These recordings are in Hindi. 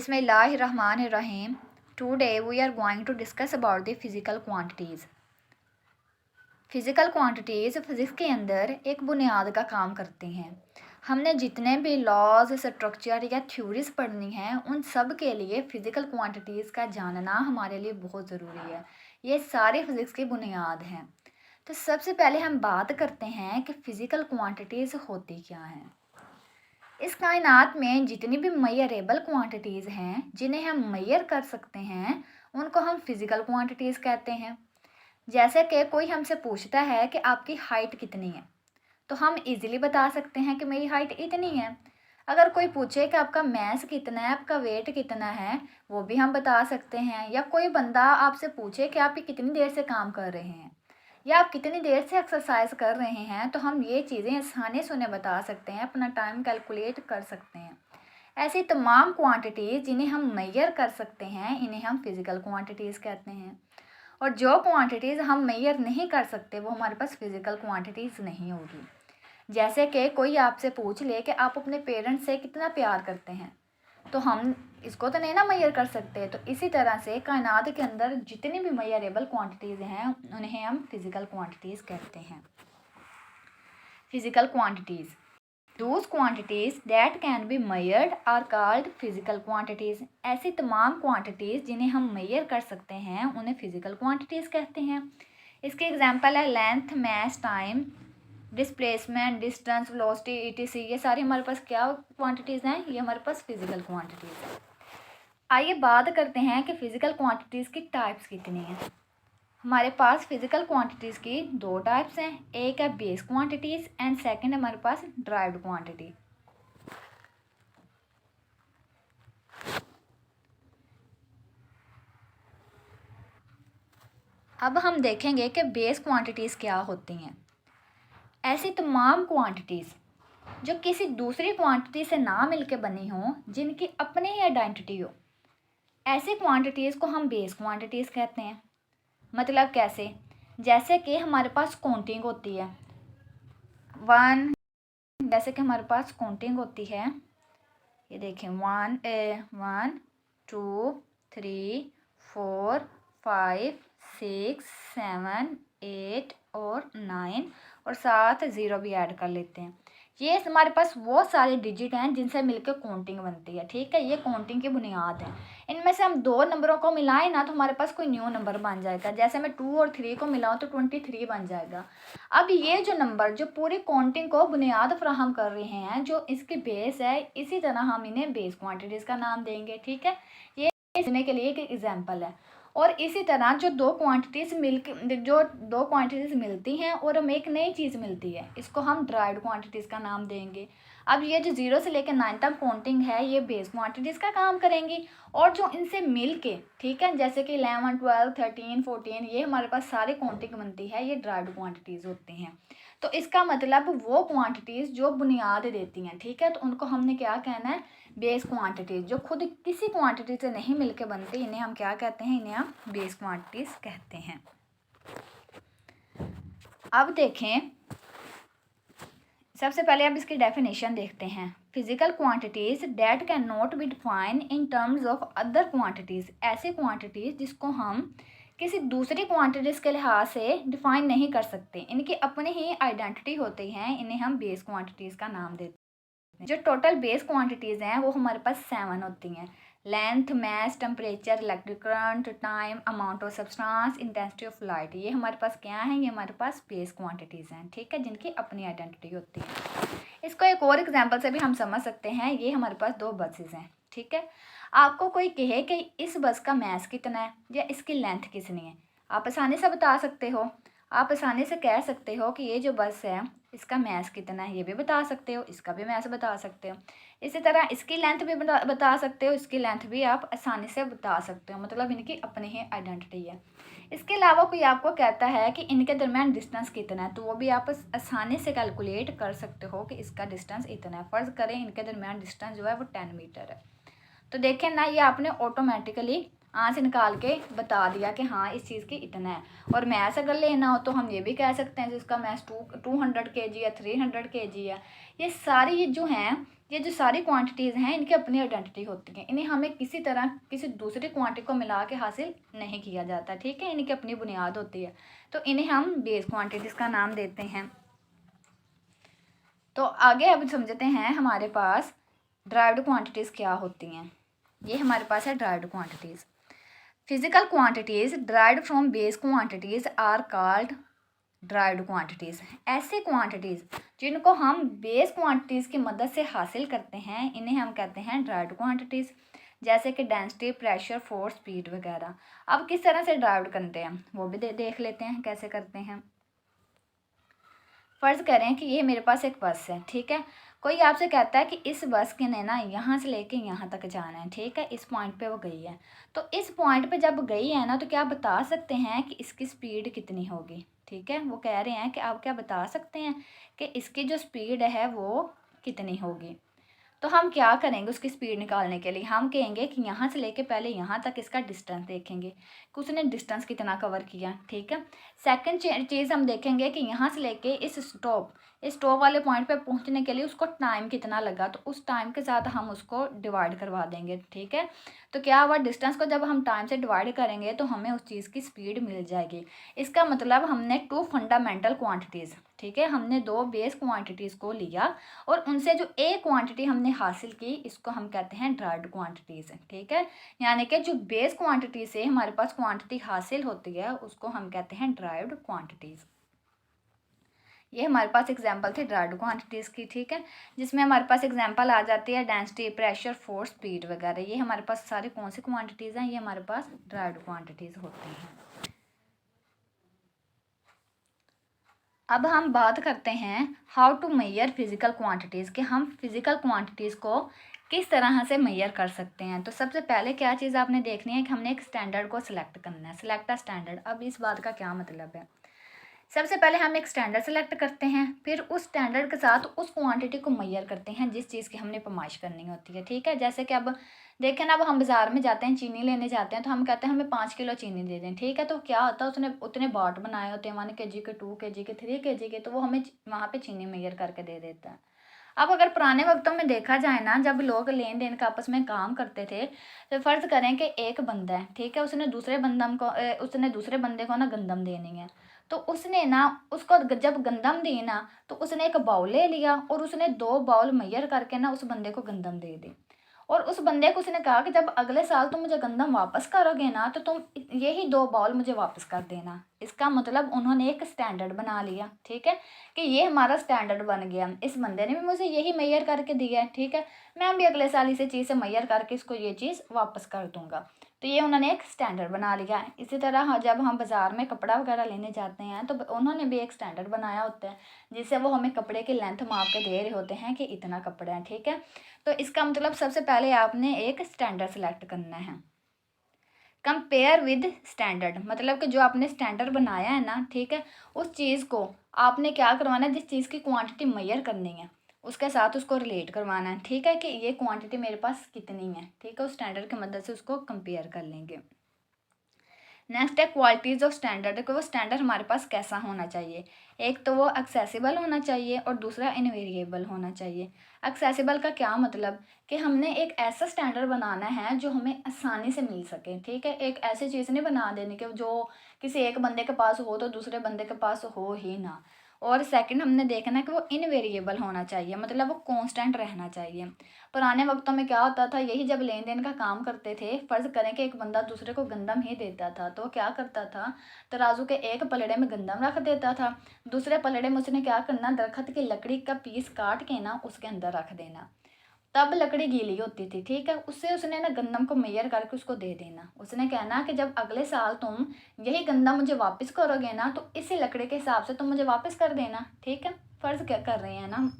Bismillahirrahmanirrahim. Today we are going to discuss about the physical quantities. Physical quantities physics के अंदर एक बुनियाद का काम करती हैं। हमने जितने भी लॉज, स्ट्रक्चर या थ्योरीज पढ़नी हैं उन सब के लिए फ़िज़िकल क्वांटिटीज़ का जानना हमारे लिए बहुत ज़रूरी है। ये सारी फिज़िक्स की बुनियाद हैं। तो सबसे पहले हम बात करते हैं कि फ़िज़िकल क्वांटिटीज़ होती क्या हैं। इस कायनात में जितनी भी मेजरेबल क्वांटिटीज़ हैं जिन्हें हम मेजर कर सकते हैं उनको हम फिज़िकल क्वांटिटीज़ कहते हैं। जैसे कि कोई हमसे पूछता है कि आपकी हाइट कितनी है तो हम इजीली बता सकते हैं कि मेरी हाइट इतनी है। अगर कोई पूछे कि आपका मैस कितना है, आपका वेट कितना है, वो भी हम बता सकते हैं। या कोई बंदा आपसे पूछे कि आप ये कितनी देर से काम कर रहे हैं या आप कितनी देर से एक्सरसाइज कर रहे हैं तो हम ये चीज़ें आसानी से उन्हें बता सकते हैं, अपना टाइम कैलकुलेट कर सकते हैं। ऐसी तमाम क्वांटिटीज़ जिन्हें हम मेजर कर सकते हैं इन्हें हम फिज़िकल क्वांटिटीज़ कहते हैं। और जो क्वांटिटीज़ हम मेजर नहीं कर सकते वो हमारे पास फिज़िकल क्वांटिटीज़ नहीं होगी। जैसे कि कोई आपसे पूछ ले कि आप अपने पेरेंट्स से कितना प्यार करते हैं तो हम इसको तो नहीं ना मेजर कर सकते। तो इसी तरह से कायनात के अंदर जितनी भी मेजरेबल क्वांटिटीज़ हैं उन्हें हम फिज़िकल क्वांटिटीज़ कहते हैं। Physical quantities, Those quantities that can be measured are called physical quantities. ऐसी तमाम क्वांटिटीज़ जिन्हें हम मेजर कर सकते हैं उन्हें फिज़िकल क्वांटिटीज़ कहते हैं। इसके एग्जांपल है length, mass, time, displacement, distance, velocity, ETC. ये सारी हमारे पास क्या क्वांटिटीज़ हैं? ये हमारे पास फिज़िकल क्वांटिटीज़ हैं। आइए बात करते हैं कि फ़िज़िकल क्वांटिटीज़ की टाइप्स कितनी हैं। हमारे पास फिज़िकल क्वांटिटीज़ की दो टाइप्स हैं, एक है बेस क्वांटिटीज़ एंड सेकंड हमारे पास ड्राइव्ड क्वांटिटी। अब हम देखेंगे कि बेस क्वांटिटीज़ क्या होती हैं। ऐसी तमाम क्वांटिटीज़ जो किसी दूसरी क्वांटिटी से ना मिलके बनी हों, जिनकी अपनी ही आइडेंटिटी हो, ऐसी क्वांटिटीज़ को हम बेस क्वांटिटीज़ कहते हैं। मतलब कैसे? जैसे कि हमारे पास काउंटिंग होती है वन, जैसे कि हमारे पास काउंटिंग होती है, ये देखें 1 2 3 4 5 6 7 8 और 9 और साथ ज़ीरो भी ऐड कर लेते हैं। ये हमारे पास वो सारे डिजिट हैं जिनसे मिलकर काउंटिंग बनती है। ठीक है, ये काउंटिंग की बुनियाद है। इनमें से हम दो नंबरों को मिलाएं ना तो हमारे पास कोई न्यू नंबर बन जाएगा। जैसे मैं 2 और 3 को मिलाऊं तो 23 बन जाएगा। अब ये जो नंबर जो पूरी काउंटिंग को बुनियाद फराहम कर रहे हैं, जो इसकी बेस है, इसी तरह हम इन्हें बेस क्वांटिटीज़ का नाम देंगे। ठीक है, ये देने के लिए एक एग्जाम्पल है। और इसी तरह जो दो क्वांटिटीज़ मिलती हैं और हमें एक नई चीज़ मिलती है, इसको हम ड्राइव्ड क्वांटिटीज़ का नाम देंगे। अब ये जो 0 से लेकर 9 तक काउंटिंग है ये बेस क्वांटिटीज़ का काम करेंगी। और जो इनसे मिल के, ठीक है, जैसे कि 11 12 13 14 ये हमारे पास सारी काउंटिंग बनती है, ये ड्राइव्ड क्वांटिटीज़ होती हैं। तो इसका मतलब वो क्वांटिटीज़ जो बुनियाद देती हैं, ठीक है, तो उनको हमने क्या कहना है? Base quantities. जो खुद किसी क्वांटिटी से नहीं मिलके बनती इन्हें हम क्या कहते हैं? इन्हें हम बेस क्वांटिटीज़ कहते हैं। अब देखें, सबसे पहले अब इसकी डेफिनेशन देखते हैं। Physical quantities that can not be define in terms of other quantities. ऐसी क्वांटिटीज़ जिसको हम किसी दूसरी क्वांटिटीज़ के लिहाज से डिफाइन नहीं कर सकते, इनकी अपनी ही आइडेंटिटी होती हैं, इन्हें हम बेस क्वांटिटीज़ का नाम देते हैं। जो टोटल बेस क्वांटिटीज़ हैं वो हमारे पास 7 होती हैं। Length, mass, temperature, electric current, time, amount of substance, intensity of light. ये हमारे पास क्या है? ये हमारे पास बेस क्वांटिटीज़ हैं। ठीक है, जिनकी अपनी आइडेंटिटी होती है। इसको एक और एग्जांपल से भी हम समझ सकते हैं। ये हमारे पास दो बसेस हैं। ठीक है, आपको कोई कहे कि इस बस का मास कितना है या इसकी लेंथ कितनी है, आप आसानी से बता सकते हो। आप आसानी से कह सकते हो कि ये जो बस है इसका मास कितना है, ये भी बता सकते हो, इसका भी मास बता सकते हो। इसी तरह इसकी लेंथ भी बता सकते हो, इसकी लेंथ भी आप आसानी से बता सकते हो। मतलब इनकी अपनी ही आइडेंटिटी है। इसके अलावा कोई आपको कहता है कि इनके दरमियान डिस्टेंस कितना है तो वो भी आप आसानी से कैलकुलेट कर सकते हो कि इसका डिस्टेंस इतना है। फ़र्ज़ करें इनके दरमियान डिस्टेंस जो है वो 10 मीटर है, तो देखें ना, ये आपने ऑटोमेटिकली यहाँ से निकाल के बता दिया कि हाँ इस चीज़ की इतना है। और मैथ्स अगर लेना हो तो हम ये भी कह सकते हैं जिसका मैथ्स 200 kg या 300 kg है। ये सारी जो हैं ये जो सारी क्वांटिटीज़ हैं इनकी अपनी आइडेंटिटी होती है, इन्हें हमें किसी तरह किसी दूसरी क्वांटिटी को मिला के हासिल नहीं किया जाता, ठीक है। इनकी अपनी बुनियाद होती है, तो इन्हें हम बेस क्वांटिटीज़ का नाम देते हैं। तो आगे अब समझते हैं हमारे पास ड्राइव्ड क्वांटिटीज़ क्या होती हैं। ये हमारे पास है derived quantities. Physical quantities derived from base quantities are called derived quantities. ऐसी क्वांटिटीज़ जिनको हम बेस क्वांटिटीज़ की मदद से हासिल करते हैं इन्हें हम कहते हैं ड्राइव्ड क्वांटिटीज़, जैसे कि डेंसिटी, प्रेशर, फोर्स, स्पीड वगैरह। अब किस तरह से ड्राइव्ड करते हैं वो भी देख लेते हैं कैसे करते हैं। फ़र्ज़ करें कि ये मेरे पास एक बस है, ठीक है। कोई आपसे कहता है कि इस बस के ने ना यहाँ से लेके यहाँ तक जाना है, ठीक है। इस पॉइंट पे वो गई है, तो इस पॉइंट पे जब गई है ना तो क्या बता सकते हैं कि इसकी स्पीड कितनी होगी, ठीक है। वो कह रहे हैं कि आप क्या बता सकते हैं कि इसकी जो स्पीड है वो कितनी होगी। तो हम क्या करेंगे उसकी स्पीड निकालने के लिए, हम कहेंगे कि यहाँ से लेके पहले यहाँ तक इसका डिस्टेंस देखेंगे कि उसने डिस्टेंस कितना कवर किया, ठीक है। सेकंड चीज़ हम देखेंगे कि यहाँ से लेके इस स्टॉप वाले पॉइंट पे पहुँचने के लिए उसको टाइम कितना लगा, तो उस टाइम के साथ हम उसको डिवाइड करवा देंगे, ठीक है। तो क्या हुआ, डिस्टेंस को जब हम टाइम से डिवाइड करेंगे तो हमें उस चीज़ की स्पीड मिल जाएगी। इसका मतलब हमने 2 फंडामेंटल क्वांटिटीज़, ठीक है, हमने 2 बेस क्वांटिटीज़ को लिया और उनसे जो एक क्वांटिटी हमने हासिल की इसको हम कहते हैं ड्राइव्ड क्वांटिटीज़, ठीक है। यानी कि जो बेस क्वांटिटी से हमारे पास क्वांटिटी हासिल होती है उसको हम कहते हैं ड्राइव्ड क्वांटिटीज़। ये हमारे पास एग्जांपल थी ड्राइव्ड क्वांटिटीज़ की, ठीक है, जिसमें हमारे पास एग्जांपल आ जाती है डेंसिटी, प्रेशर, फोर्स, स्पीड वगैरह। ये हमारे पास सारी कौन सी क्वांटिटीज़ हैं, ये हमारे पास ड्राइव्ड क्वांटिटीज़ होती हैं। अब हम बात करते हैं how to measure physical quantities, कि हम फिज़िकल क्वांटिटीज़ को किस तरह से मेजर कर सकते हैं। तो सबसे पहले क्या चीज़ आपने देखनी है कि हमने एक स्टैंडर्ड को सिलेक्ट करना है, सिलेक्ट अ स्टैंडर्ड। अब इस बात का क्या मतलब है, सबसे पहले हम एक स्टैंडर्ड सेलेक्ट करते हैं, फिर उस स्टैंडर्ड के साथ उस क्वांटिटी को मेजर करते हैं जिस चीज़ की हमने पैमाइश करनी होती है, ठीक है। जैसे कि अब देखें ना, अब हम बाज़ार में जाते हैं चीनी लेने जाते हैं तो हम कहते हैं हमें 5 किलो चीनी दे दें, ठीक है। तो क्या होता है, उसने उतने बाट बनाए होते हैं 1 kg के, 2 kg के, 3 kg के, तो वो हमें वहाँ पर चीनी मेजर करके दे देता है। अब अगर पुराने वक्तों में देखा जाए ना, जब लोग लेन देन का आपस में काम करते थे, तो फ़र्ज़ करें कि एक बंदा है, ठीक है, उसने दूसरे बंदे को ना गंदम देनी है, तो उसने ना उसको जब गंदम दी ना तो उसने एक बाउल ले लिया और उसने 2 बाउल मेजर करके ना उस बंदे को गंदम दे दी। और उस बंदे को उसने कहा कि जब अगले साल तुम मुझे गंदम वापस करोगे ना तो तुम यही 2 बाउल मुझे वापस कर देना। इसका मतलब उन्होंने एक स्टैंडर्ड बना लिया, ठीक है, कि ये हमारा स्टैंडर्ड बन गया, इस बंदे ने भी मुझे यही मेजर करके दिया है, ठीक है, मैं भी अगले साल इसी चीज़ से मेजर करके इसको ये चीज़ वापस कर दूंगा। तो ये उन्होंने एक स्टैंडर्ड बना लिया है। इसी तरह जब हम बाज़ार में कपड़ा वगैरह लेने जाते हैं तो उन्होंने भी एक स्टैंडर्ड बनाया होता है जिससे वो हमें कपड़े की लेंथ माप के दे रहे होते हैं कि इतना कपड़ा है, ठीक है। तो इसका मतलब सबसे पहले आपने एक स्टैंडर्ड सेलेक्ट करना है। कंपेयर विद स्टैंडर्ड, मतलब कि जो आपने स्टैंडर्ड बनाया है ना, ठीक है, उस चीज़ को आपने क्या करवाना है, जिस चीज़ की क्वांटिटी मेजर करनी है उसके साथ उसको रिलेट करवाना है, ठीक है, कि ये क्वांटिटी मेरे पास कितनी है, ठीक है। उस स्टैंडर्ड की मदद से उसको कंपेयर कर लेंगे। नेक्स्ट है क्वालिटीज़ ऑफ स्टैंडर्ड, कि वो स्टैंडर्ड हमारे पास कैसा होना चाहिए। एक तो वो एक्सेसिबल होना चाहिए और दूसरा इनवेरिएबल होना चाहिए। एक्सेसिबल का क्या मतलब, कि हमने एक ऐसा स्टैंडर्ड बनाना है जो हमें आसानी से मिल सके, ठीक है। एक ऐसी चीज़ नहीं बना देनी कि जो किसी एक बंदे के पास हो तो दूसरे बंदे के पास हो ही ना। और सेकंड हमने देखना है कि वो इनवेरिएबल होना चाहिए, मतलब वो कांस्टेंट रहना चाहिए। पुराने वक्तों में क्या होता था, यही जब लेन देन का काम करते थे, फ़र्ज़ करें कि एक बंदा दूसरे को गंदम ही देता था, तो क्या करता था, तराजू के एक पलड़े में गंदम रख देता था, दूसरे पलड़े में उसने क्या करना, दरख्त की लकड़ी का पीस काट के ना उसके अंदर रख देना। तब लकड़ी गीली होती थी, ठीक है, उससे उसने ना गंदम को मेजर करके उसको दे देना। उसने कहना कि जब अगले साल तुम यही गंदम मुझे वापस करोगे ना तो इसी लकड़ी के हिसाब से तुम मुझे वापस कर देना, ठीक है। फ़र्ज़ क्या कर रहे हैं ना,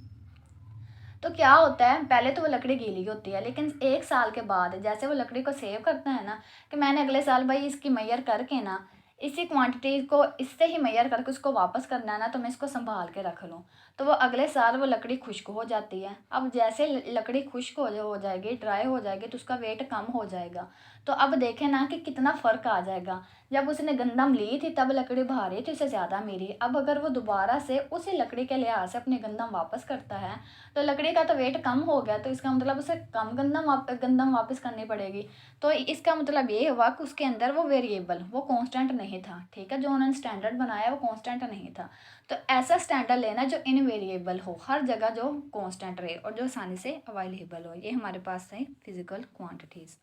तो क्या होता है, पहले तो वो लकड़ी गीली होती है, लेकिन 1 साल के बाद जैसे वो लकड़ी को सेव करता है ना, कि मैंने अगले साल भाई इसकी मेजर करके ना इसी क्वांटिटी को इससे ही मेजर करके उसको वापस करना है ना, तो मैं इसको संभाल के रख लूँ। तो वो अगले साल वो लकड़ी खुश्क हो जाती है। अब जैसे लकड़ी खुश्क हो जाएगी, ड्राई हो जाएगी, तो उसका वेट कम हो जाएगा। तो अब देखें ना कि कितना फ़र्क आ जाएगा। जब उसने गंदम ली थी तब लकड़ी भारी थी, उसे ज़्यादा मिली। अब अगर वो दोबारा से उसी लकड़ी के लिहाज से अपनी गंदम वापस करता है तो लकड़ी का तो वेट कम हो गया, तो इसका मतलब उसे कम गंदम वापस करनी पड़ेगी। तो इसका मतलब ये हुआ कि उसके अंदर वो वेरिएबल, वो कांस्टेंट नहीं था। ठीक है, जो उन्होंने स्टैंडर्ड बनाया वो कांस्टेंट नहीं था। तो ऐसा स्टैंडर्ड लेना जो इनवेरिएबल हो, हर जगह जो कांस्टेंट रहे और जो आसानी से अवेलेबल हो। ये हमारे पास है फिजिकल क्वांटिटीज़।